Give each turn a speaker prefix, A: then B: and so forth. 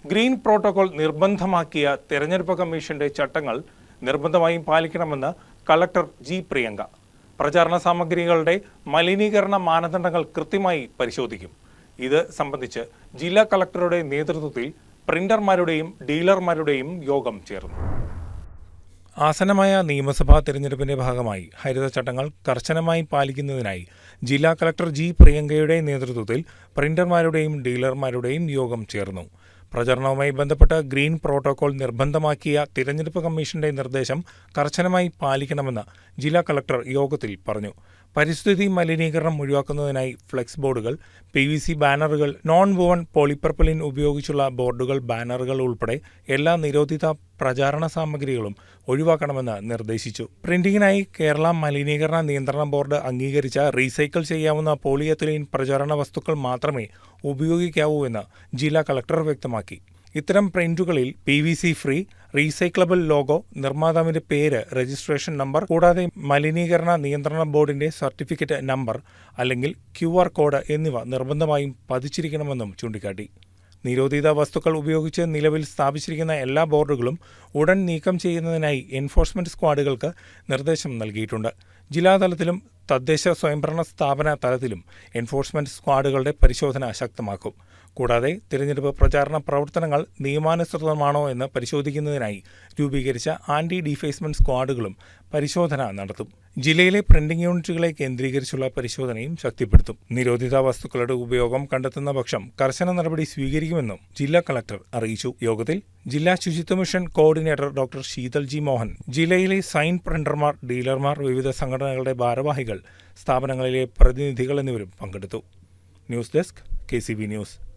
A: Green protocol നിർബന്ധമാക്കിയ തെരഞ്ഞെടുപ്പ് കമ്മീഷന്റെ ചട്ടങ്ങൾ നിർബന്ധമായും പാലിക്കണമെന്ന് കളക്ടർ ജി പ്രിയങ്ക. പ്രചാരണ സാമഗ്രികളുടെ മലിനീകരണ മാനദണ്ഡങ്ങൾ കൃത്യമായി പരിശോധിക്കും. ഇത് സംബന്ധിച്ച് ജില്ലാ കളക്ടറുടെ നേതൃത്വത്തിൽ പ്രിന്റർമാരുടെയും ഡീലർമാരുടെയും യോഗം ചേർന്നു. ആസന്നമായ നിയമസഭാ തെരഞ്ഞെടുപ്പിന്റെ ഭാഗമായി ഹരിതചട്ടങ്ങൾ കർശനമായി പാലിക്കുന്നതിനായി ജില്ലാ കളക്ടർ ജി പ്രിയങ്കയുടെ നേതൃത്വത്തിൽ പ്രിന്റർമാരുടെയും ഡീലർമാരുടെയും യോഗം ചേർന്നു. പ്രചരണവുമായി ബന്ധപ്പെട്ട ഗ്രീൻ പ്രോട്ടോകോൾ നിർബന്ധമാക്കിയ തിരഞ്ഞെടുപ്പ് കമ്മീഷന്റെ നിർദ്ദേശം കർശനമായി പാലിക്കണമെന്ന് ജില്ലാ കളക്ടർ യോഗത്തിൽ പറഞ്ഞു. പരിസ്ഥിതി മലിനീകരണം ഒഴിവാക്കുന്നതിനായി ഫ്ലെക്സ് ബോർഡുകൾ, PVC ബാനറുകൾ, നോൺ വുവൺ പോളിപ്രൊപ്പലിൻ ഉപയോഗിച്ചുള്ള ബോർഡുകൾ, ബാനറുകൾ ഉൾപ്പെടെ എല്ലാ നിരോധിത പ്രചാരണ സാമഗ്രികളും ഒഴിവാക്കണമെന്ന് നിർദ്ദേശിച്ചു. പ്രിന്റിംഗിനായി കേരള മലിനീകരണ നിയന്ത്രണ ബോർഡ് അംഗീകരിച്ച റീസൈക്കിൾ ചെയ്യാവുന്ന പോളിയെത്തിലീൻ പ്രചാരണ വസ്തുക്കൾ മാത്രമേ ഉപയോഗിക്കാവൂ എന്ന് ജില്ലാ കളക്ടർ വ്യക്തമാക്കി. ഇത്തരം പ്രിന്റുകളിൽ PVC ഫ്രീ, റീസൈക്ലബിൾ ലോഗോ, നിർമ്മാതാവിന്റെ പേര്, രജിസ്ട്രേഷൻ നമ്പർ കൂടാതെ മലിനീകരണ നിയന്ത്രണ ബോർഡിന്റെ സർട്ടിഫിക്കറ്റ് നമ്പർ അല്ലെങ്കിൽ QR കോഡ് എന്നിവ നിർബന്ധമായും പതിച്ചിരിക്കണമെന്നും ചൂണ്ടിക്കാട്ടി. നിരോധിത വസ്തുക്കൾ ഉപയോഗിച്ച് നിലവിൽ സ്ഥാപിച്ചിരിക്കുന്ന എല്ലാ ബോർഡുകളും ഉടൻ നീക്കം ചെയ്യുന്നതിനായി എൻഫോഴ്സ്മെന്റ് സ്ക്വാഡുകൾക്ക് നിർദ്ദേശം നൽകിയിട്ടുണ്ട്. ജില്ലാതലത്തിലും തദ്ദേശ സ്വയംഭരണ സ്ഥാപന തലത്തിലും എൻഫോഴ്സ്മെന്റ് സ്ക്വാഡുകളുടെ പരിശോധന ശക്തമാക്കും. കൂടാതെ തിരഞ്ഞെടുപ്പ് പ്രചാരണ പ്രവർത്തനങ്ങൾ നിയമാനുസൃതമാണോ എന്ന് പരിശോധിക്കുന്നതിനായി രൂപീകരിച്ച ആന്റി ഡിഫേസ്മെന്റ് സ്ക്വാഡുകളും പരിശോധന നടത്തും. ജില്ലയിലെ പ്രിന്റിംഗ് യൂണിറ്റുകളെ കേന്ദ്രീകരിച്ചുള്ള പരിശോധനയും ശക്തിപ്പെടുത്തും. നിരോധിത വസ്തുക്കളുടെ ഉപയോഗം കണ്ടെത്തുന്ന പക്ഷം കർശന നടപടി സ്വീകരിക്കുമെന്നും ജില്ലാ കളക്ടർ അറിയിച്ചു. യോഗത്തിൽ ജില്ലാ ശുചിത്വ mission coordinator doctor Sheethal G Mohan, ജില്ലയിലെ സൈൻ പ്രിന്റർമാർ, ഡീലർമാർ, വിവിധ സംഘടനകളുടെ ഭാരവാഹികൾ, സ്ഥാപനങ്ങളിലെ പ്രതിനിധികൾ എന്നിവരും പങ്കെടുത്തു. News desk KCB news.